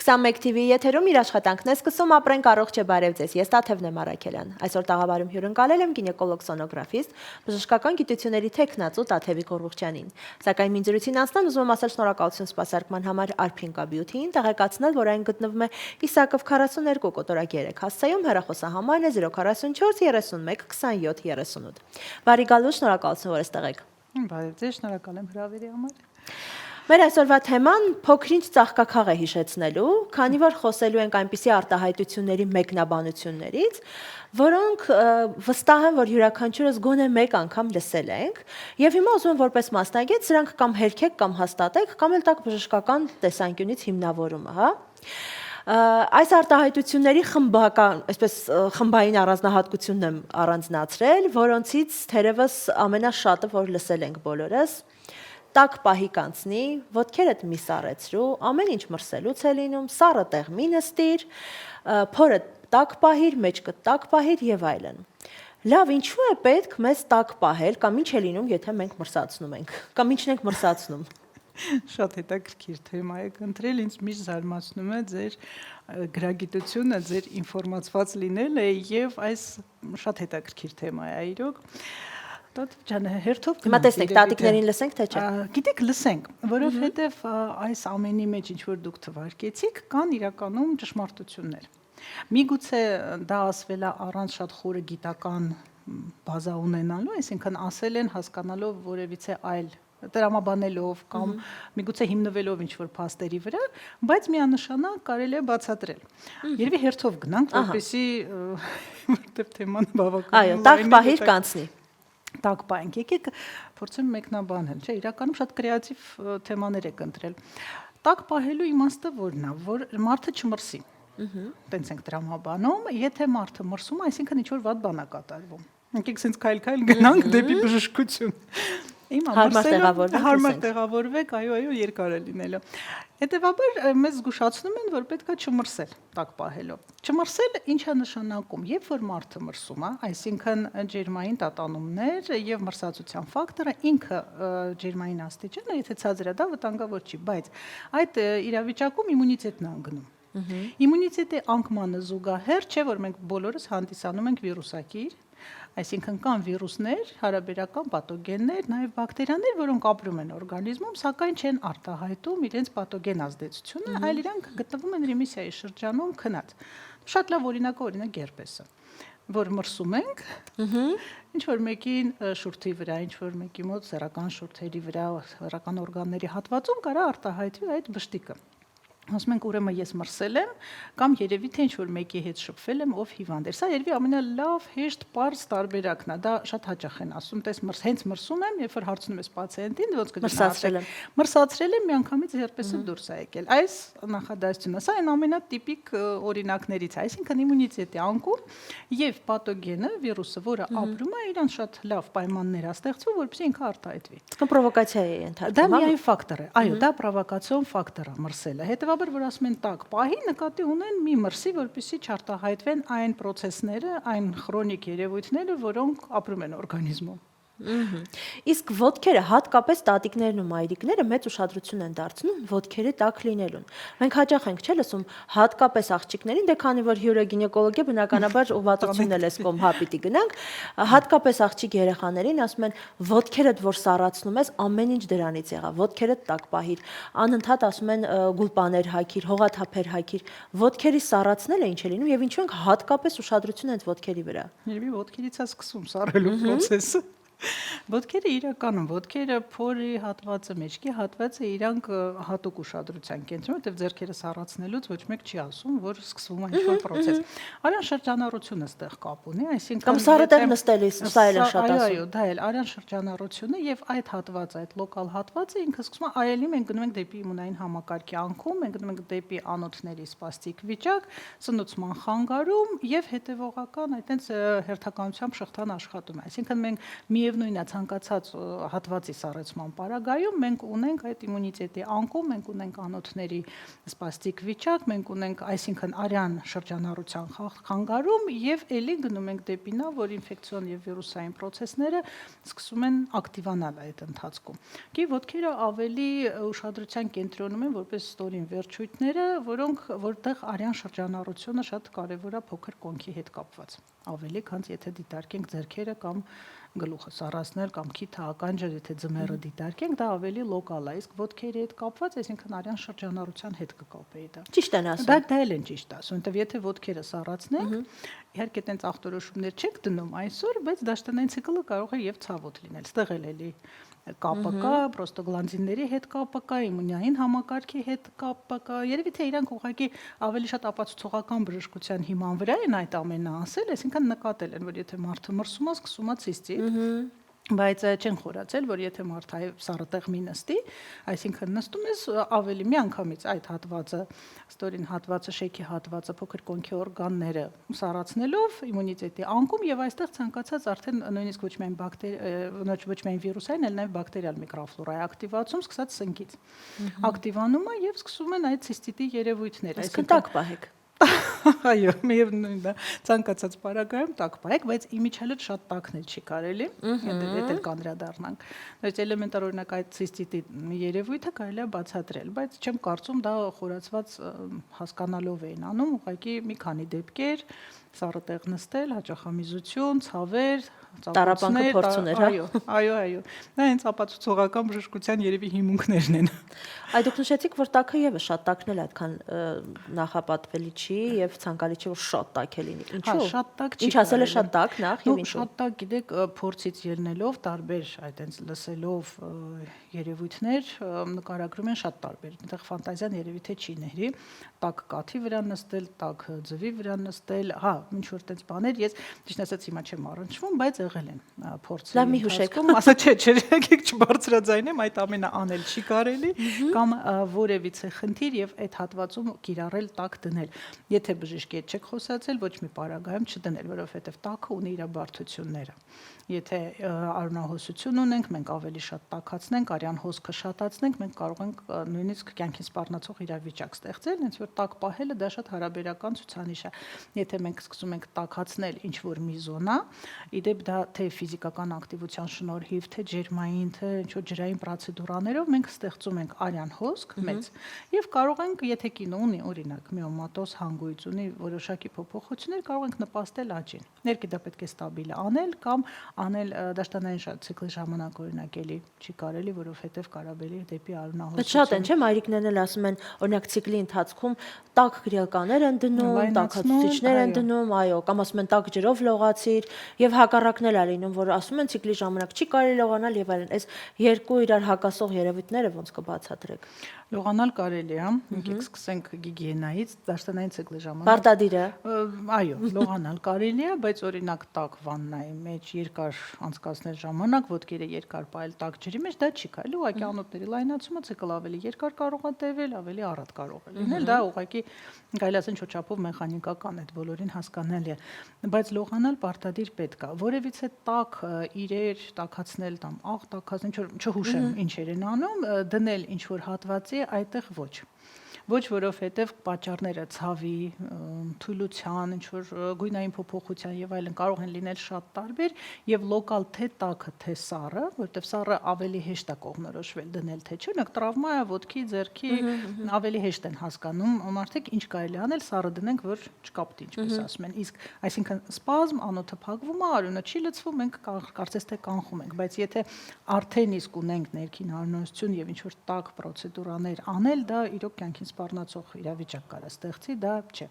21 TV եթերում իր աշխատանքն է սկսում ապրենք առողջ է բարև ձեզ։ Ես Տաթևն եմ Արաքելյան։ Այսօր տաղավարում հյուրընկալել եմ գինեկոլոգ սոնոգրաֆիստ, բժշկական գիտությունների թեկնածու Տաթևիկ Ղուրղուխյանին։ Սակայն մինչ զրույցին անցնեմ ուզում եմ ասել շնորհակալություն սպասարկման համար Արփինկա Բյութիին, տեղեկացնել, որ այն գտնվում է Իսակով 42 կոտորակի 3 հասցեում, հեռախոսահամարն է 044 31 27 38։ Բարի գալու, շնորհակալություն, որ այստեղ եք։ Բարև ձեզ, շնորհակալ եմ հրավերի համար։ Մեր այսօրվա թեման փոքրինչ ծաղկաքաղ է հիշեցնելու, քանի որ խոսելու ենք այնպիսի արտահայտությունների մեկնաբանություններից, որոնք վստահ եմ, որ յուրաքանչյուրս գոնե մեկ անգամ լսել ենք, եւ հիմա ուզում եմ որպես մասնագետ սրանք կամ հերքեք կամ հաստատեք, կամ էլ տակ բժշկական տեսանկյունից հիմնավորումը, հա։ Այս արտահայտությունների խմբային առանձնահատկությունն եմ առանձնացրել, որոնցից թերևս ամենաշատը, որ լսել ենք բոլորս, տաք պահի կանցնի, ոտքերդ մի սառեցրու, ամեն ինչ մրսելուց է լինում, սառը տեղ մի նստիր, փորը տաք պահիր, մեջքը տաք պահիր եւ այլն։ Լավ, ինչու է պետք մեզ տաք պահել, կամ ինչ է լինում, եթե մենք մրսացնում ենք, կամ ինչն ենք մրսացնում։ Շատ հետաքրքիր թեմա եք ընտրել, ինձ միշտ զարմացնում է ձեր գրագիտությունը, ձեր ինֆորմացված լինելը եւ այս շատ հետաքրքիր թեմա է իրոք։ Հերթով Հիմա տեսնենք, տատիկներին լսենք, թե չէ։ Գիտեք, լսենք, որովհետև այս ամենի մեջ ինչ որ դուք թվարկեցիք, կան իրականում ճշմարտություններ։ Միգուցե դա ասվել է առանց շատ խորը գիտական բազա ունենալու, այսինքն ասել են հասկանալով որևիցե այլ տրամաբանելով կամ միգուցե հիմնվելով ինչ-որ փաստերի վրա, բայց միանշանակ կարելի է բացատրել։ Երևի հերթով գնանք, որպեսզի որտեղ թեման բավականին այո, տաք պահիր կանցնի։ Տաք պահենք, եկեք փորձեմ մեկնաբանել, չէ, իրականում շատ կրեատիվ թեմաներ եք ընտրել։ Տաք պահելու իմաստը որն է, որ մարդը չմրսի։ Տենց ենք տրամաբանում, եթե մարդը մրսում, այսինքն ինչ-որ վատ բան է կատարվում։ Եկեք սենց քայլ-քայլ գնանք դեպի բժշկություն։ Հարմար տեղավորվեք, այո, երկար է լինելու։ Հետևաբար մեզ զգուշացնում են, որ պետք է չմրսել տաք պահելով։ Չմրսել ինչ է նշանակում, երբ որ մարդը մրսում է, այսինքն ջերմային տատանումներ եւ մրսածության ֆակտորը ինքը ջերմային աստիճանը, եթե ցածր է, դա վտանգավոր չի, բայց այդ իրավիճակում իմունիտետն է անգնում։ Իմունիտետի անկմանը զուգահեռ չէ, որ մենք բոլորս հանդիսանում ենք վիրուսակիր, այսինքն կան վիրուսներ, հարաբերական պաթոգեններ, նաև բակտերիաներ, որոնք ապրում են օրգանիզմում, սակայն չեն արտահայտում իրենց պաթոգեն ազդեցությունը, այլ իրանք գտնվում են ռեմիսիայի շրջանում քնած։ Շատ լավ օրինակ գերպեսը, որ մրսում ենք, ինչ որ մեկին շուրթի վրա, ինչ որ մեկի մոտ սեռական շուրթերի վրա, սեռական օրգանների հատվածում կարա արտահայտվի այդ բշտիկը։ Ասում ենք ուրեմն ես մրսել եմ կամ երևի թե ինչ որ մեկի հետ շփվել եմ, ով հիվանդ էր։ Սա երևի ամենալավ հեշտ պարզ տարբերակն է։ Դա շատ հաճախ են ասում, տես հենց մրսում եմ, երբ որ հարցնում ես պացիենտին, ոնց կգնահատել եմ։ Մրսացրել եմ, միանգամից հերպեսը դուրս է եկել։ Այս նախադասությունը, սա այն ամենատիպիկ օրինակներից է, այսինքն իմունիտետի անկում եւ պաթոգենը, վիրուսը, որը ապրում է, իրան շատ լավ պայմաններ է ստեղծվում, որպեսզի ինքը արտահայտվի։ Իսկ պրովոկացիա է ենթարկվում։ Դա միայն ֆակտոր է։ Այո, դա պրովոկացիոն ֆակտոր է մրսելը։ Հետևաբար որ ասում են տաք պահի, նկատի ունեն մի մրսի, որպեսզի չարտահայտվեն այն պրոցեսները, այն քրոնիկ երևույթները, որոնք ապրում են օրգանիզմում։ Իսկ ոտքերը, հատկապես տատիկներն ու մայրիկները մեծ ուշադրություն են դարձնում ոտքերի տաք լինելուն։ Մենք հաճախ ենք չէ՞ լսում, հատկապես աղջիկներին, դե քանի որ հյուրը գինեկոլոգ է, բնականաբար ուղղվածությունն էլ էս կողմ հա պիտի գնանք, հատկապես աղջիկ երեխաներին ասում են ոտքերդ որ սառացնում ես, ամեն ինչ դրանից եղավ, ոտքերդ տաք պահիր, անընդհատ ասում են գուլպաներ հագիր, հողաթափեր հագիր, ոտքերի սառացնելը ինչ է լինում եւ ինչու ենք հատկապես ուշադրություն են ոտքերի վրա։ Երևի ոտքերից է սկսում սառելու process-ը։ Ոտքերը իրականում, ոտքերը փորի հատվածը, մեջքի հատվածը իրանք հատուկ ուշադրության կենտրոնում, որտեղ ձեռքերը սառացնելուց ոչ մեկ չի ասում, որ սկսվում է ինչ-որ process։ Արյան շրջանառությունը ստեղ կապ ունի, այսինքն կամ սառը տեղ նստելիս, սա էլ է շատ ասում։ Այո, դա էլ արյան շրջանառությունը եւ այդ հատվածը, այդ լոկալ հատվածը ինքը սկսում է այելի մենք գնում ենք դեպի իմունային համակարգի անկում, մենք գնում ենք դեպի անոթների սպաստիկ վիճակ, սնուցման խանգարում եւ հետեւողական այտենց հերթականությամբ շղթան աշխատում է։ Այսինքն մենք միևնույնն է ցանկացած հատվածի սառեցման պարագայում մենք ունենք այդ իմունիտետի անկում, մենք ունենք անոթների սպաստիկ վիճակ, մենք ունենք, այսինքն արյան շրջանառության խանգարում եւ ելի գնում ենք դեպի նա, որ ինֆեկցիոն եւ վիրուսային process-ները սկսում են ակտիվանալ այդ ընթացքում։ Գի ոտքերը ավելի ուշադրության կենտրոնում են որպես ստորին վերջույթները, որտեղ արյան շրջանառությունը շատ կարևոր է փոքր կոնքի հետ կապված։ Ավելի քան եթե դիտարկենք ձեռքերը կամ գլուխը սառացնել կամ քիթը ականջը, եթե ձմեռը դիտարկենք, դա ավելի լոկալ է, իսկ ոտքերի հետ կապված, այսինքն արյան շրջանառության հետ կկապեի դա։ Ճիշտ են ասում։ Դա էլ են ճիշտ ասում, որտեվ եթե ոտքերը սառացնենք, իհարկե տենց ախտորոշումներ չենք դնում այսօր, բայց դաշտանային ցիկլը կարող է եւ ցավոտ լինել։ Ստեղ էլի կապը կա, պրոստոգլանդինների հետ կապը կա, իմունային համակարգի հետ կապը կա։ Երևի թե իրանք ուղղակի ավելի շատ ապացուցողական բժշկության հիման վրա են այդ ամենը ասել, այսինքն նկատել են, որ եթե մարդը մրսում է, սկսում է ցիստիտ, բայց չեն խորացել, որ եթե մարդը սառը տեղ մի նստի, այսինքն նստում ես ավելի մի անգամից այդ հատվածը, ստորին հատվածը, շեքի հատվածը, փոքր կոնքի օրգանները սառացնելով իմունիտետի անկում եւ այստեղ ցանկացած արդեն նույնիսկ ոչ միայն վիրուսային, այլ նաեւ բակտերիալ միկրոֆլորայի ակտիվացում սկսած սնկից ակտիվանում է եւ սկսում են այդ ցիստիտի երևույթները, այսինքն տակ պահեք։ Այո, միևնույնն է, ցանկացած պարագայում տակ պահեք, բայց իմիջիալը շատ տակն էլ չի կարելի, դա էլ կանդրադառնանք։ Բայց էլեմենտար օրինակ այդ ցիստիտի երևույթը կարելի է բացատրել, բայց չեմ կարծում դա խորացված հասկանալով էին անում, ուղղակի մի քանի դեպքեր, սառը տեղ նստել, հաճախամիզություն, ցավեր, տառապանքը փորձուներ, այո, դա հենց ապացուցողական բժշկության երևի հիմունքներն են։ Այդ դուք նշեցիք, որ տակը եւս շատ տակն էլ այդքան նախապատվելի չի եւ ցանկալի չի, որ շատ տակ է լինի։ Ինչու՞։ Շատ տակ չի։ Ինչ ասել է շատ տակ նախ եւ ինչու։ Շատ տակ, գիտեք, փորձից ելնելով տարբեր այդենց լսելով երևույթներ նկարագրում են շատ տարբեր։ Այդտեղ ֆանտազիան երևի թե չի ների, տակ կաթի վրա նստել, տակ ձվի վրա նստել, հա, ինչ որ տենց բաներ, ես ճիշտ ասած հիմա չեմ առնչվում, բայց եղել են փորձեր։ Լավ, մի հուշեք։ Ասա չէ, եկեք չբարձրաձայնեմ, այդ ամենը անել չի կարելի, կամ որևիցե խնդիր եւ այդ հատվածում կիրառել տակ դնել։ Եթե բժիշկի հետ չեք խոսացել, ոչ մի պարագայում չդնել, որովհետեւ տակը ունի իր բարդությունները։ Եթե արյունահոսություն ունենք, մենք ավելի շատ տաքացնենք, արյան հոսքը շատացնենք, մենք կարող ենք նույնիսկ կյանքին սպառնացող իրավիճակ ստեղծել, հենց որ տակ պահելը դա շատ հարաբերական ցուցանիշ է։ Եթե մենք սկսում ենք տաքացնել ինչ որ մի զոնա, իդեպ դա թե ֆիզիկական ակտիվության շնորհիվ, թե ջերմային, թե ինչ որ ջրային պրոցեդուրաներով մենք ստեղծում ենք արյան հոսք մեծ եւ կարող ենք, եթե կինո ունի օրինակ միոմատոզ հանգույց ունի որոշակի փոփոխություններ, կարող ենք նպաստել աճին։ Ներկի դա պետք է ստաբիլ անել կամ անել դաշտանային ցիկլի ժամանակ օրինակ էլի չի կարելի, որովհետև կարաբելի դեպի արյունահոսություն։ Բայց շատ են, չէ՞, մայրիկներն էլ ասում են, օրինակ ցիկլի ընթացքում տաք գրիականներ են դնում, տաքացուցիչներ են դնում, այո, կամ ասում են տաք ջրով լողացիր եւ հակառակն էլ է լինում, որ ասում են ցիկլի ժամանակ չի կարելի լողանալ եւ այլն։ Այս երկու իրար հակասող երևույթները ոնց կբացատրեք։ Լողանալ կարելի է, եկեք սկսենք գիգիենայից, դաշտանային ցիկլի ժամանակ։ Պարտադիր է։ Այո, լողանալ կարելի է, բայց օրինակ տաք վաննայի մեջ երկար անցկացնել ժամանակ, ոտքերը երկար պահել տաք ջրի մեջ, դա չի կարելի, ուղղակի անոթների լայնացումը ցիկլ ավելի երկար կարող է տևել, ավելի առատ կարող է լինել, դա ուղղակի կարելի ասել ինչ-որ չափով մեխանիկական է, այդ բոլորին հասկանալի է, բայց լողանալ պարտադիր պետք է։ Որևիցե տաք իրեր տաքացնել կամ աղ տաքացնել, չհուշեմ ինչեր են անում, դնել ինչ որ հատվածի այդտեղ ոչ որովհետև պատճառները ցավի, թույլության, ինչ որ գույնային փոփոխության եւ այլն կարող են լինել շատ տարբեր եւ լոկալ թե տաքը թե սառը, որովհետև սառը ավելի հեշտ է կողմնորոշվել դնել թե չէ, օրինակ տրավմա է ոտքի, ձեռքի, ավելի հեշտ են հասկանում մարդիկ ինչ կարելի անել, սառը դնենք, որ չկապտի, ինչպես ասում են, իսկ այսինքն սպազմ, անոթը փակվում է, արյունը չի լցվում, մենք կարծես թե կանխում ենք, բայց եթե արդեն իսկ ունենք ներքին արյունահոսություն եւ ինչ որ տաք պրոցեդուրաներ անել, դա իրոք կյանքին սպառնացող իրավիճակ կարա ստեղծի, դա չէ։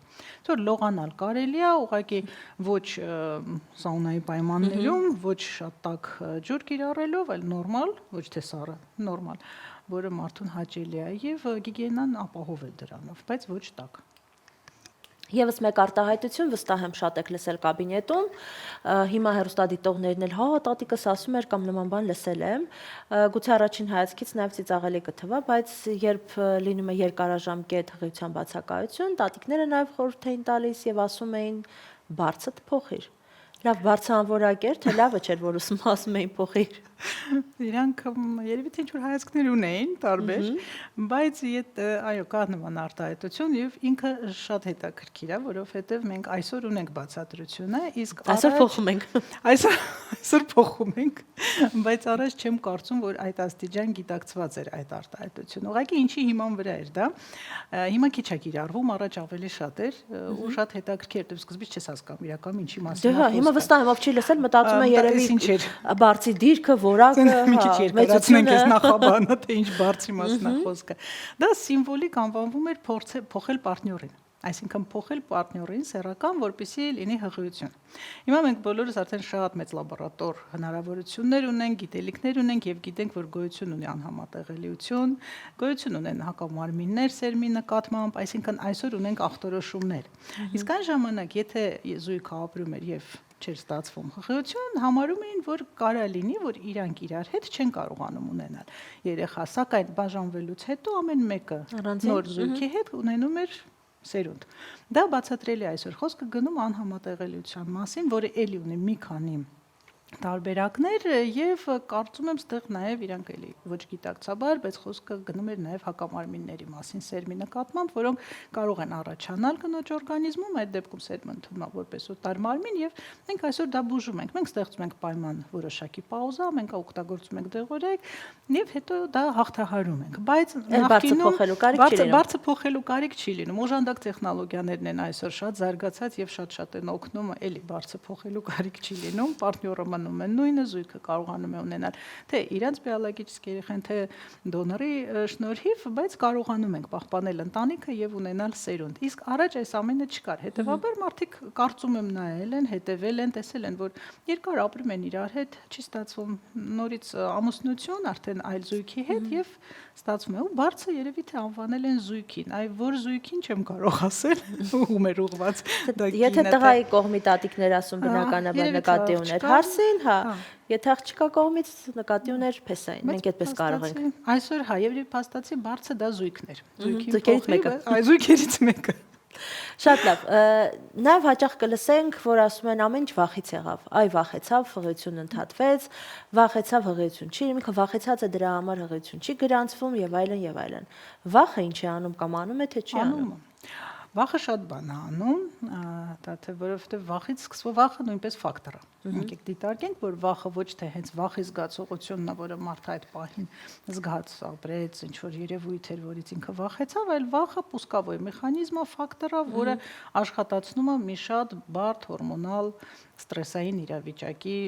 Որ լողանալ կարելի է, ուղղակի ոչ սաունայի պայմաններում, ոչ շատ տաք ջուր կիրառելով, այլ նորմալ, ոչ թե սառը, նորմալ, որը մարդուն հաճելի է եւ գիգիենան ապահովել դրանով, բայց ոչ տաք։ Եվս մեկ արտահայտություն, վստահ եմ շատ եք լսել կաբինետում, հիմա հեռուստադիտողներն էլ հա տատիկս ասում էր կամ նման բան լսել եմ, գուցե առաջին հայացքից նաև ծիծաղելի կթվա, բայց երբ լինում է երկարաժամկետ հղիության բացակայություն, տատիկները նաև խորհուրդ էին տալիս եւ ասում էին բարձդ փոխիր, Լավ, բարձրանվորակ էր, թե լավը չէր, որ ասում էին փոխիր։ Իրանք երևի թե ինչ-որ հայացքներ ունեին տարբեր, բայց այո, կա նման արտահայտություն եւ ինքը շատ հետաքրքիր է, որովհետեւ մենք այսօր ունենք բացատրությունը, իսկ Այսօր փոխում ենք։ Այսօր փոխում ենք, բայց առաջ չեմ կարծում, որ այդ աստիճան գիտակցված էր այդ արտահայտությունը։ Ուղղակի ինչի հիման վրա էր դա։ Հիմա քիչ է կիրառվում, առաջ ավելի շատ էր ու շատ հետաքրքիր էր, դու սկզբից չես հասկանում իրականում ինչի մասին է Դե հա, հիմա վստահ եմ, ով չի լսել, մտածում է երևի բարձի դիրքը, որակը, մի քիչ երկարացնենք այս նախաբանը, թե ինչ բարձի մասն է խոսքը։ Դա սիմվոլիկ անվանվում էր փոխել պարտներին։ Այսինքն փոխել պարտներին սեռական, որպեսզի լինի հղիություն։ Հիմա մենք բոլորս արդեն շատ մեծ լաբորատոր հնարավորություններ ունենք, գիտելիքներ ունենք եւ գիտենք, որ գոյություն ունի անհամատեղելիություն, գոյություն ունեն հակամարմիններ սերմի նկատմամբ, այսինքն այսօր ունենք ախտորոշումներ։ Իսկ այն ժամանակ, եթե զույգը ապրում էր եւ չէր ստացվում հղիություն, համարում էին, որ կարա լինի, որ իրանք իրար հետ չեն կարողանում ունենալ երեխա, սակայն բաժանվելուց հետո ամեն մեկը նոր զույգի հետ ունենում էր սերունդ։ Դա բացատրելի է այսօր խոսքը գնում անհամատեղելիության մասին, որը էլի ունի մի քանի տարբերակներ եւ կարծում եմ ստեղ նաեւ իրանք էլի ոչ գիտակցաբար, բայց խոսքը գնում էր նաեւ հակամարմինների մասին սերմի նկատմամբ, որոնք կարող են առաջանալ կնոջ օրգանիզմում, այդ դեպքում սերմը ընդունում է որպես օտար մարմին եւ մենք այսօր դա բուժում ենք։ Մենք ստեղծում ենք պայման որոշակի պաուզա, մենք օգտագործում ենք դեղորայք եւ հետո դա հաղթահարում ենք։ Բայց նախկինում բարձր փոխելու կարիք չի լինում։ Օժանդակ տեխնոլոգիաներն են այսօր շատ զարգացած եւ շատ են օգնում, էլի բարձր փոխելու կարիք չի լինում, պարտները մնում են նույնը, զույգը կարողանում է ունենալ թե իրենց բիոլոգիչական երեխան, թե դոնորի շնորհիվ, բայց կարողանում ենք պահպանել ընտանիքը եւ ունենալ սերունդ։ Իսկ առաջ այս ամենը չկար։ Հետեւաբար մարդիկ կարծում եմ նայել են, հետեւել են, տեսել են, որ երկար ապրում են իրար հետ, չի ստացվում նորից ամուսնություն, արդեն այլ զույգի հետ եւ ստացվում է ու բարձը երևի թե անվանել են զույգին։ Այ որ զույգին չեմ կարող ասել, ում էր ուղված։ Եթե տղայի կողմի տատիկներ ասում բնականաբար նկատի ուներ հարսին, հա, եթե աղջկա կողմից նկատի ուներ փեսային, մենք այդպես կարող ենք։ Այսօր հա եւ փաստացի բարձը դա զույգն էր։ Զույգերից մեկը։ Այ զույգերից մեկը։ Շատ լավ։ Նաև հաճախ կլսենք, որ ասում են ամեն ինչ վախից եղավ։ Այ վախեցավ, հղիություն ընդհատվեց, վախեցավ, հղիություն չի, ինքը վախեցած է դրա համար հղիություն չի գրանցվում եւ այլն եւ այլն։ Վախը ինչ է անում կամ անում է թե չի անում։ Վախը շատ բան է անում, դա թե որովհետև վախից սկսվում վախը նույնպես ֆակտոր է։ Եկեք դիտարկենք, որ վախը ոչ թե հենց վախի զգացողությունն է, որը մարդը այդ պահին զգաց, ապրեց, ինչ որ երևույթ էր, որից ինքը վախեցավ, այլ վախը պուսկավոր մեխանիզմ է, ֆակտոր է, որը աշխատացնում է մի շատ բարդ հորմոնալ ստրեսային իրավիճակի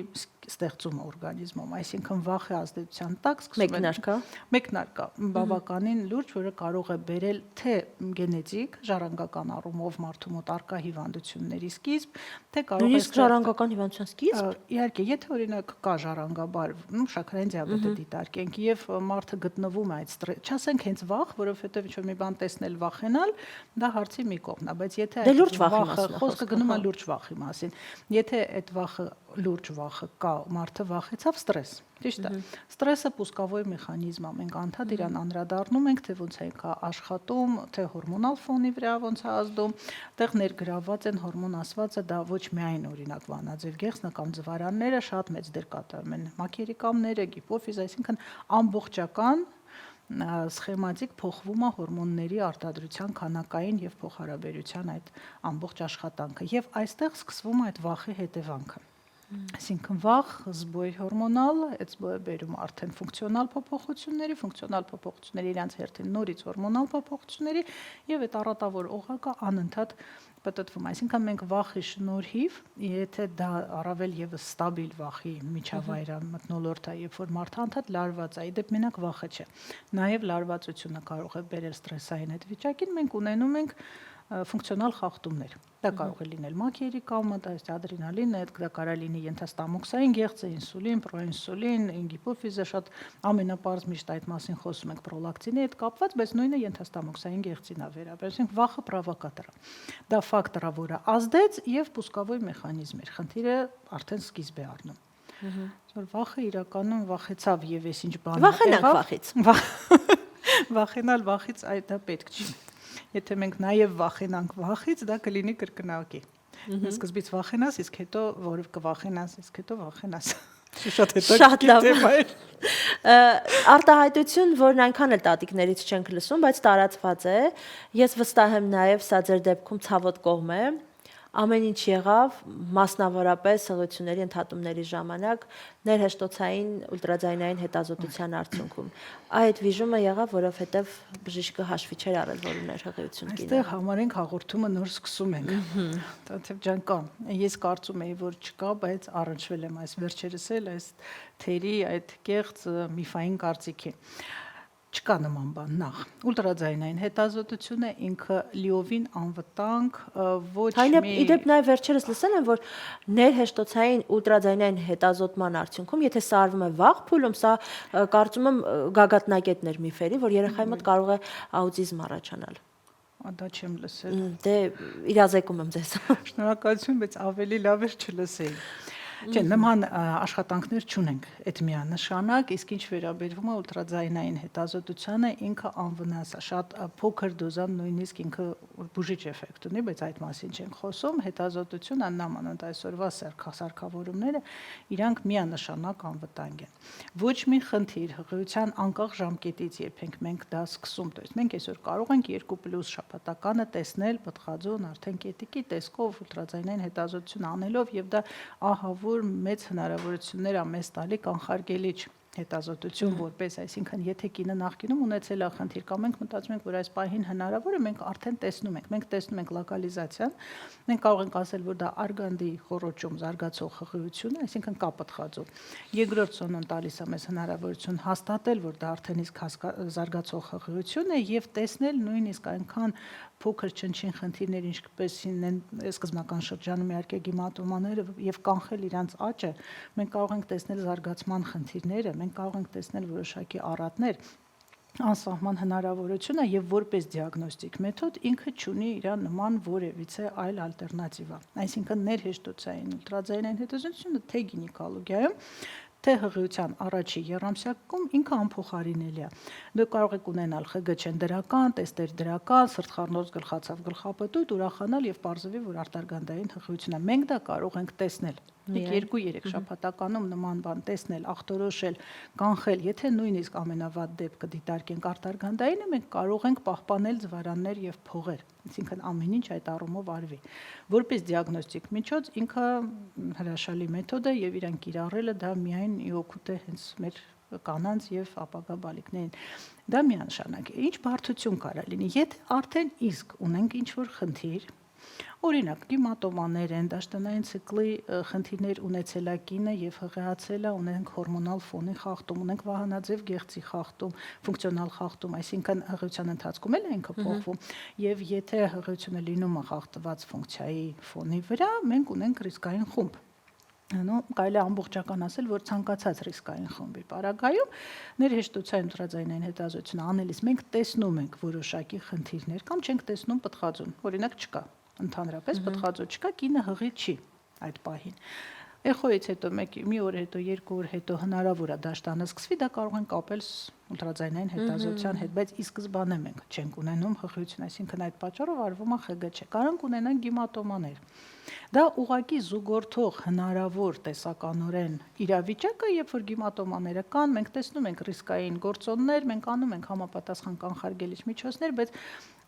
ստեղծումը օրգանիզմում, այսինքն վախի ազդեցության տակ սկսում է մեկնարկա բավականին լուրջ, որը կարող է բերել թե գենետիկ ժառանգական առումով մարդու մոտ արկա հիվանդությունների սկիզբ, թե կարող է ժառանգական հիվանդության սկիզբ։ Իհարկե, եթե օրինակ կա ժառանգաբար, շաքարային դիաբետը դիտարկենք եւ մարդը գտնվում է այդ ստրես, չասենք հենց վախ, որովհետեւ ինչ որ մի բան տեսնել, վախենալ, դա հարցի մի կողմն է, բայց եթե այդ վախը խոսքը գնում է լուրջ վախի մասին, եթե այդ վախը լուրջ վախը կա, մարդը վախեցավ ստրես, ճիշտ է։ Ստրեսը պուսկավոր մեխանիզմ է, մենք անդադ իրան անդրադառնում ենք, թե ոնց է աշխատում, թե հորմոնալ ֆոնի վրա ոնց է ազդում, այդտեղ ներգրավված են հորմոն ասվածը, դա ոչ միայն օրինակ վանաձև գեղձը կամ ձվարանները շատ մեծ դեր կատարում են, մակերիկամները, հիպոֆիզ, այսինքն ամբողջական սխեմատիկ փոխվում է հորմոնների արտադրության քանակային եւ փոխհարաբերության այդ ամբողջ աշխատանքը եւ այստեղ սկսվում է այդ վախի հետևանքը։ Այսինքն վախ, զբոյ հորմոնալ, այդ զբոյը բերում արդեն ֆունկցիոնալ փոփոխությունների իրանց հերթին նորից հորմոնալ փոփոխությունների եւ այդ առատավոր օղակը անընդհատ պատտվում։ Այսինքն մենք վախի շնորհիվ, եթե դա առավել եւս ստաբիլ վախի միջավայր է մթնոլորտ է, երբ որ մարդը անդադ լարված է, իդեպ մենակ վախը չէ։ Նաեւ լարվածությունը կարող է բերել ստրեսային այդ վիճակին, մենք ունենում ենք ֆունկցիոնալ խախտումներ։ Դա կարող է լինել մակերիկամը, դա ադրենալինը, դա կարող է լինի ենթաստամոքսային գեղձը, ինսուլին, պրոինսուլին, հիպոֆիզը, շատ ամենապարզ միշտ այդ մասին խոսում ենք պրոլակտինի հետ կապված, բայց նույնը ենթաստամոքսային գեղձին է վերաբերում, վախը պրովոկատոր է։ Դա ֆակտոր է, որը ազդեց եւ պուսկավոր մեխանիզմ էր։ Խնդիրը արդեն սկիզբ է առնում։ Որ վախը իրականում վախեցավ եւ էս ինչ բան է։ Վախենանք վախից։ Վախենալ վախից այդ դա պետք չի։ Եթե մենք նաև վախենանք վախից, դա կլինի կրկնակի։ Սկզբից վախենաս, իսկ հետո որով կվախենաս, իսկ հետո վախենաս։ Շատ Շատ լավ։ թեմա է։ Արտահայտություն, որն այնքան էլ տատիկներից չենք լսում, բայց տարածված է։ Ես վստահ եմ նաև սա ձեր դեպքում ցավոտ կողմ է։ Ամեն ինչ եղավ, մասնավորապես սղությունների ընդհատումների ժամանակ ներհեշտոցային ուլտրաձայնային հետազոտության արդյունքում։ Այդ վիժումը եղավ, որովհետև բժիշկը հաշվի չէր առել, որ ուներ հղիություն կինը։ Այստեղ համարենք հաղորդումը նոր սկսում ենք։ Տաթև ջան կա։ Ես կարծում եի, որ չկա, բայց առնչվել եմ այս վերջերս էլ այս թերի այդ կեղծ միֆային կարծիքի։ Չկա նման բան նախ։ Ուլտրաձայնային հետազոտությունը ինքը լիովին անվտանգ ոչ մի Իդեպ նաև վերջերս լսել եմ, որ ներհեշտոցային ուլտրաձայնային հետազոտման արդյունքում, եթե սա արվում է վաղ փուլում, սա կարծում եմ գագաթնակետներ միֆերի, որ երեխայի մոտ կարող է աուտիզմ առաջանալ։ Դա չեմ լսել։ Դե իրազեկում եմ ձեզ։ Շնորհակալություն, բայց ավելի լավ է չլսեի։ Չէ, նման աշխատանքներ չունենք այդ միանշանակ, իսկ ինչ վերաբերվում է ուլտրաձայնային հետազոտությանը, ինքը անվնաս է, շատ փոքր դոզան նույնիսկ ինքը բուժիչ էֆեկտ ունի, բայց այդ մասին չենք խոսում, հետազոտությունը նամանդ այսօրվա սարքավորումները իրանք միանշանակ անվտանգ են։ Ոչ մի խնդիր հղիության անկախ ժամկետից երբ ենք մենք դա սկսում, то есть մենք այսօր կարող ենք 2+ շաբաթականը տեսնել պտղաձոն արդեն կետիկի տեսքով ուլտրաձայնային հետազոտություն անելով եւ դա ահա որ մեծ հնարավորություններ է մեզ տալի կանխարգելիչ հետազոտություն որպես, այսինքն եթե կինը նախկինում ունեցել է խնդիր կամ մենք մտածում ենք, որ այս պահին հնարավոր է, մենք արդեն տեսնում ենք լոկալիզացիան, մենք կարող ենք ասել, որ դա արգանդի խոռոչում զարգացող հղիություն է, այսինքն կա պտղաձոն։ Երկրորդ զոնան տալիս է մեզ հնարավորություն հաստատել, որ դա արդեն իսկ զարգացող հղիություն է եւ տեսնել նույնիսկ այնքան փոքր չնչին խնդիրներ, ինչպեսին են սկզբնական շրջանում իհարկե գիմատոմաները եւ կանխել իրանց աճը, մենք կարող ենք տեսնել զարգացման խնդիրները, մենք կարող ենք տեսնել որոշակի առատներ, անսահման հնարավորությունը եւ որպես դիագնոստիկ մեթոդ ինքը չունի իր նման որևիցե այլ ալտերնատիվա։ Այսինքն ներհեշտոցային ուլտրաձայնային հետազոտությունը թե գինեկոլոգիայում թե հղիության առաջի եռամսյակում ինքը անփոխարինելի է։ Դուք կարող եք ունենալ ԽԳ դրական, տեստեր դրական, սրտխառնոց գլխացավ գլխապտույտ, ուրախանալ եւ պարզվի, որ արտարգանդային հղիություն է։ Մենք դա կարող ենք տեսնել։ 2-3 շաբաթականում նման բան տեսնել, ախտորոշել, կանխել, եթե նույնիսկ ամենավատ դեպքը դիտարկենք արտարգանդայինը, մենք կարող ենք պահպանել ձվարաններ եւ փողեր, այսինքն ամեն ինչ այդ առումով արվի։ Որպես դիագնոստիկ միջոց ինքը հրաշալի մեթոդ է եւ իրան կիրառելը դա միայն իօգուտ է հենց մեր կանանց եւ ապագա բալիկներին։ Դա միանշանակ է։ Ինչ բարդություն կարա լինի, եթե արդեն իսկ ունենք ինչ-որ խնդիր, օրինակ գիմատոմաներ են, դաշտանային ցիկլի խնդիրներ ունեցել է կինը եւ հղիացել է, ունենք հորմոնալ ֆոնի խախտում, ունենք վահանաձև գեղձի խախտում, ֆունկցիոնալ խախտում, այսինքն հղիության ընթացքում էլ է ինքը փոխվում եւ եթե հղիությունը լինում է խախտված ֆունկցիայի ֆոնի վրա, մենք ունենք ռիսկային խումբ։ Կարելի է ամբողջական ասել, որ ցանկացած ռիսկային խմբի պարագայում ներհեշտոցային ուլտրաձայնային հետազոտությունը անելիս մենք տեսնում ենք որոշակի խնդիրներ կամ չենք տեսնում պտղաձոն, օրինակ չկա, ընդհանրապես պտղաձոն չկա, կինը հղի չի այդ պահին։ Էխոյից հետո մի օր հետո, 2 օր հետո հնարավոր է դաշտանը սկսվի, դա կարող են կապել ուլտրաձայնային հետազոտության հետ, բայց ի սկզբանե մենք չենք ունենում հղիություն, այսինքն այդ պատճառով արվում է ԽԳ։ Կարող ունենանք գիմատոմաներ։ Դա ուղղակի զուգորդող հնարավոր տեսականորեն իրավիճակը, երբ որ գիմատոմաները կան, մենք տեսնում ենք ռիսկային գործոններ, մենք անում ենք համապատասխան կանխարգելիչ միջոցներ, բայց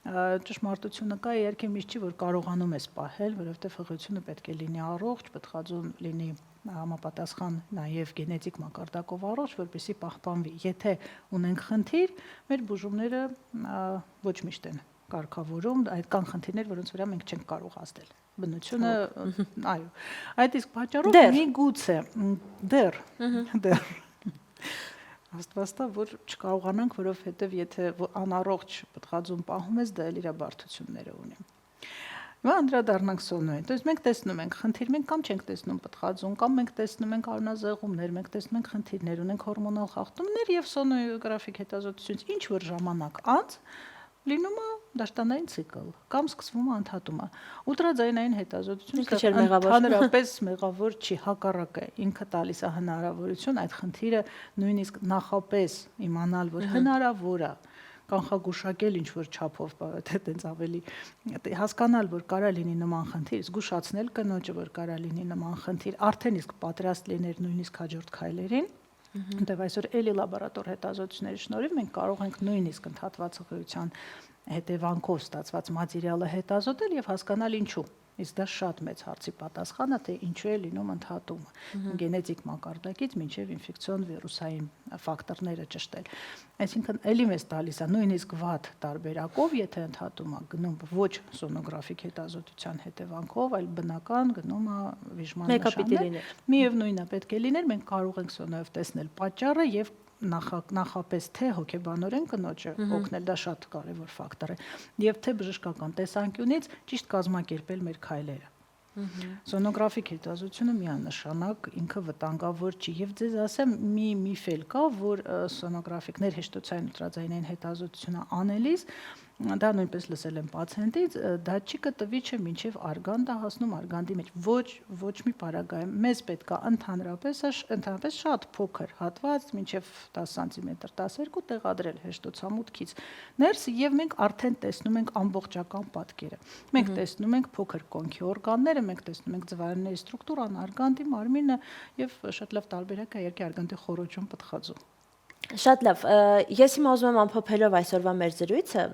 ճշմարտությունը կա, իհարկե միշտ չի, որ կարողանում ես պահել, որովհետև հղիությունը պետք է լինի առողջ, պտղաձոն լինի համապատասխան նաև գենետիկ մակարդակով առողջ, որպեսզի պահպանվի։ Եթե ունենք խնդիր, մեր բուժումները ոչ միշտ են կարգավորում, այդ կան խնդիրներ, որոնց վրա մենք չենք կարող ազդել։ Բնությունը, այո, այդ իսկ պատճառով միգուցե դեռ Աստվածտա, որ չկարողանանք, որովհետև եթե անառողջ պտղաձոն պահում ես, դա էլ իր բարդությունները ունի։ Հիմա անդրադառնանք սոնոյին։ То есть մենք տեսնում ենք խնդիր, մենք կամ չենք տեսնում պտղաձոն, կամ մենք տեսնում ենք արյունազեղումներ, մենք տեսնում ենք խնդիրներ, ունենք հորմոնալ խախտումներ եւ սոնոգրաֆիկ հետազոտությունից ինչ որ ժամանակ անց լինում է դաշտանային ցիկլ կամ սկսվում է ընդհատումը։ Ուլտրաձայնային հետազոտությունը ընդհանրապես մեղավոր չի, հակառակը ինքը տալիս է հնարավորություն այդ խնդիրը նույնիսկ նախապես իմանալ, որ հնարավոր է կանխագուշակել ինչ որ չափով, թե տենց ավելի հասկանալ, որ կարա լինի նման խնդիր, զգուշացնել կնոջը, որ կարա լինի նման խնդիր, արդեն իսկ պատրաստ լինել նույնիսկ հաջորդ քայլերին։ Որտեւ այսօր էլի լաբորատոր հետազոտությունների շնորհիվ մենք կարող ենք նույնիսկ ընդհատվածղիության հետևանքով ստացված մատերիալը հետազոտել եւ հասկանալ ինչու։ Իսկ դա շատ մեծ հարցի պատասխան է, թե ինչու է լինում ընդհատումը գենետիկ մակարդակից մինչև ինֆեկցիոն վիրուսային ֆակտորները ճշտել։ Այսինքն էլի մեզ տալիս է նույնիսկ վատ տարբերակով, եթե ընդհատումը գնում ոչ սոնոգրաֆիկ հետազոտության հետևանքով, այլ բնական գնում է վիժման նշաններ։ Միևնույնն է, պետք է լիներ, մենք կարող ենք սոնոյով տեսնել պատճառը եւ նախապես թե հոգեբանորեն կնոջը օգնել, դա շատ կարևոր ֆակտոր է, եւ թե բժշկական տեսանկյունից ճիշտ կազմակերպել մեր քայլերը։ Սոնոգրաֆիկ հետազոտությունը միանշանակ ինքը վտանգավոր չի եւ ձեզ ասեմ մի միֆ էլ կա, որ սոնոգրաֆիկներ հեշտոցային ուլտրաձայնային հետազոտությունը անելիս դա նույնպես լսել եմ պացիենտից, դատչիկը տվի չէ մինչև արգանդը հասնում արգանդի մեջ ոչ մի պարագայում մեզ պետք է ընդհանրապես շատ փոքր հատված մինչև 10 սանտիմետր 12 տեղադրել հեշտոցամուտքից ներս եւ մենք արդեն տեսնում ենք ամբողջական պատկերը։ Մենք տեսնում ենք փոքր կոնքի օրգանները, մենք տեսնում ենք ձվարանների ստրուկտուրան, արգանդի մարմինը եւ շատ լավ տարբերակ է երկի արգանդի խորոչում պտղածու։ Շատ լավ, ես հիմա ուզում եմ ամփոփելով այսօրվա մեր զրույցը,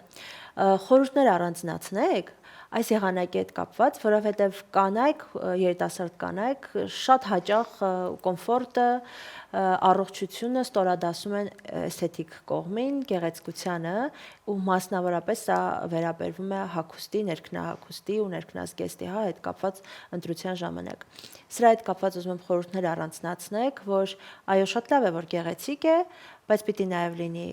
խորհուրդներ առանձնացնեք այս եղանակի հետ կապված, որովհետև կանայք, երիտասարդ կանայք շատ հաճախ կոմֆորտը, առողջությունը ստորադասում են էսթետիկ կողմին, գեղեցկությանը ու մասնավորապես սա վերաբերվում է հագուստի, ներքնահագուստի ու ներքնազգեստի հետ կապված ընտրության ժամանակ։ Սրա հետ կապված ուզում եմ խորհուրդներ առանձնացնեք, որ այո, շատ լավ է, որ գեղեցիկ է, բայց պիտի նաև լինի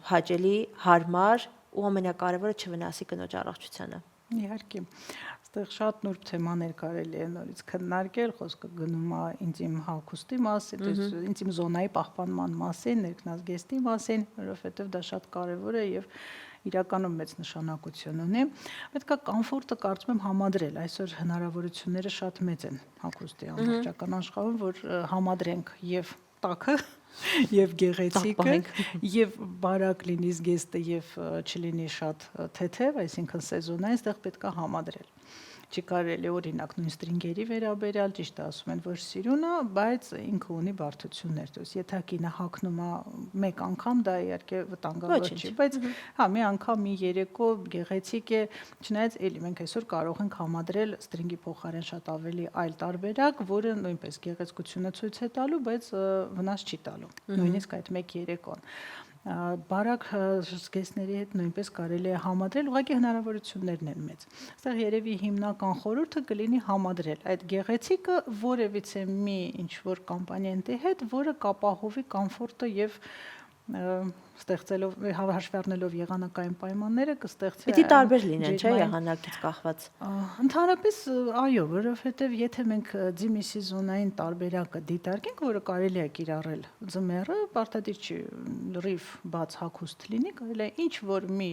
հաճելի, հարմար ու ամենակարևորը չվնասի կնոջ առողջությանը։ Իհարկե, այստեղ շատ նուրբ թեմաներ կարելի է նորից քննարկել, խոսքը գնում է ինտիմ հագուստի մասին, ինտիմ զոնայի պահպանման մասին, ներքնազգեստի մասին, որովհետև դա շատ կարևոր է եւ իրականում մեծ նշանակություն ունի։ Պետք է կոմֆորտը կարծում եմ համադրել։ Այսօր հնարավորությունները շատ մեծ են հագուստի ամբողջական աշխարհում, որ համադրենք եւ տաքը եւ գեղեցիկը եւ բարակ լինի զգեստը եւ չլինի շատ թեթև, այսինքն սեզոնային, այստեղ պետք է համադրել։ Չի կարելի օրինակ նույն ստրինգերի վերաբերյալ, ճիշտ է ասում են, որ սիրունը, բայց ինքը ունի բարդություններ, то есть եթե կինը հագնում է մեկ անգամ, դա իհարկե վտանգավոր չի, բայց հա մի անգամ մի երեկո գեղեցիկ է, չնայած էլի մենք այսօր կարող ենք համադրել ստրինգի փոխարեն շատ ավելի այլ տարբերակ, որը նույնպես գեղեցկությունը ցույց է տալու, բայց վնաս չի տալու, նույնիսկ այդ մեկ երեկոն։ Բարակ զգեստների հետ նույնպես կարելի է համադրել, ուղղակի հնարավորություններն են մեծ։ Այստեղ երևի հիմնական խորհուրդը կլինի համադրել այդ գեղեցիկը որևիցե մի ինչ-որ կոմպոնենտի հետ, որը կապահովի կոմֆորտը եւ ստեղծելով հաշվի առնելով եղանակային պայմանները կստեղծի Պիտի տարբեր լինեն, չէ՞, եղանակից կախված։ Ընդհանրապես այո, որովհետև եթե մենք ձիմի սեզոնային տարբերակը դիտարկենք, որը կարելի է կիրառել ձմեռը, պարտադիր չի լրիվ բաց հագուստ լինի, կարելի է ինչ որ մի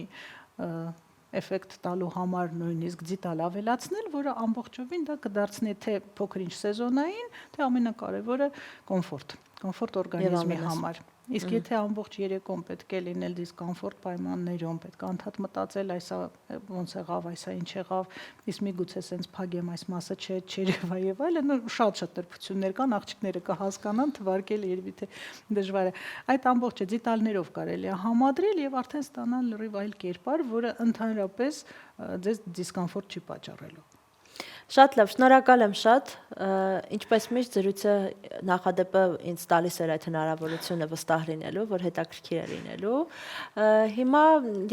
էֆեկտ տալու համար նույնիսկ դիտալ ավելացնել, որը ամբողջովին դա կդարձնի թե փոքր-ինչ սեզոնային, թե ամենակարևորը կոմֆորտ օրգանիզմի համար։ Իսկ եթե ամբողջ երեկոն պետք է լինել դիսկոմֆորտ պայմաններում, պետք է անդադ մտածել, այսա ոնց եղավ, այսա ինչ եղավ, իսկ միգուցե սենց փագեմ այս մասը չերևա եւ այլն, շատ տրփություններ կան, աղջիկները կհասկանան, թվարկել երևի թե դժվար է։ Այդ ամբողջը դիտալներով կարելի է համադրել եւ արդեն ստանալ լրիվ այլ կերպար, որը ընդհանրապես ձեզ դիսկոմֆորտ չի պատճառելու։ Շատ լավ, շնորհակալ եմ շատ, ինչպես միշտ զրույցը նախադեպը ինձ տալիս էր այդ հնարավորությունը վստահ լինելու, որ հետաքրքիր է լինելու։ Հիմա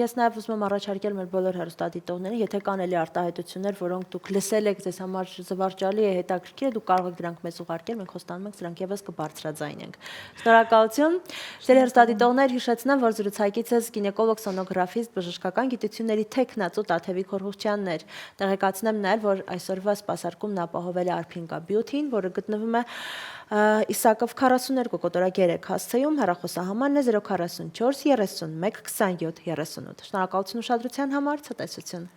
ես նաև ուզում եմ առաջարկել մեր բոլոր հեռուստադիտողներին, եթե կան էլի արտահայտություններ, որոնք դուք լսել եք, ձեզ համար զվարճալի է, հետաքրքիր է, դուք կարող եք դրանք մեզ ուղարկել, մենք խոստանում ենք սրանք եւս կբարձրաձայնենք։ Շնորհակալություն։ Ձեր հեռուստադիտողներ հիշեցնեմ, որ զրուցակիցս գինեկոլոգ սոնոգրաֆիստ բժշկական գիտությունների թեկնածու Տաթևիկ Հորհուշյանն էր։ Տեղեկացնեմ նաև, որ այսօրվա սպասարկումն ապահովել է Արփինկա Բյութին, որը գտնվում է Իսակով 42 կոտորակ 3 հասցեում, հեռախոսահամարն է 044 31 27 38։ Շնորհակալություն ուշադրության համար, ցտեսություն։